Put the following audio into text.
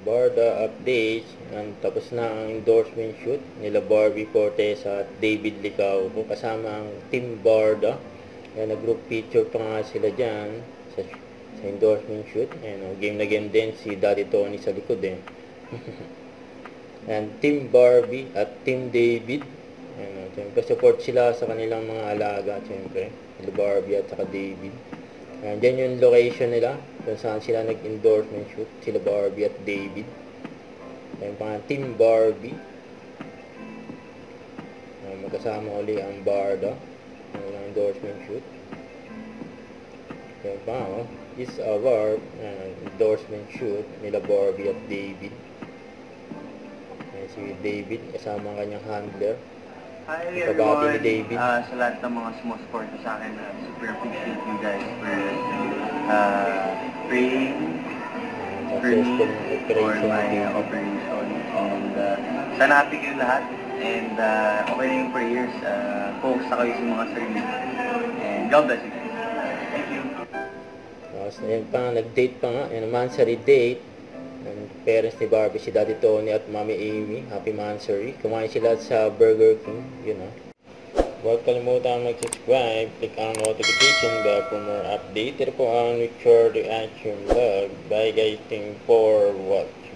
Barda updates. Tapos na ang endorsement shoot nila Barbie Fortesa at David Licao kasama ang Team Barda. Nag-group picture pa nga sila dyan sa endorsement shoot. Game na game din si Daddy Tony sa likod eh. And Team Barbie at Team David. Siyempre support sila sa kanilang mga alaga. Siyempre sila Barbie at saka David. Diyan yung location nila kung saan sila nag-endorsement shoot, sila Barbie at David. Yung pang Team Barbie. Magkasama uli ang Barda ng endorsement shoot. Yung pang is our endorsement shoot nila Barbie at David. Si David kasama ang kanyang handler. Hi everyone, sa lahat ng mga sumusuporta sa akin, super appreciate you guys for praying for me for my operation, and sana happy kayo lahat, and okay na yung prayers, focus na kayo sa mga sarili, and God bless you guys. Thank you. Ayun pa, nag-date pa nga, anniversary date ng parents ni Barbie, si Daddy Tony at Mommy Amy. Happy Mansary. Kumain sila sa Burger King, Huwag kalimutan mag-subscribe, click ang notification bell for more update. Ito po ang Richard Reaction Vlog. Bye guys, thank you for watching.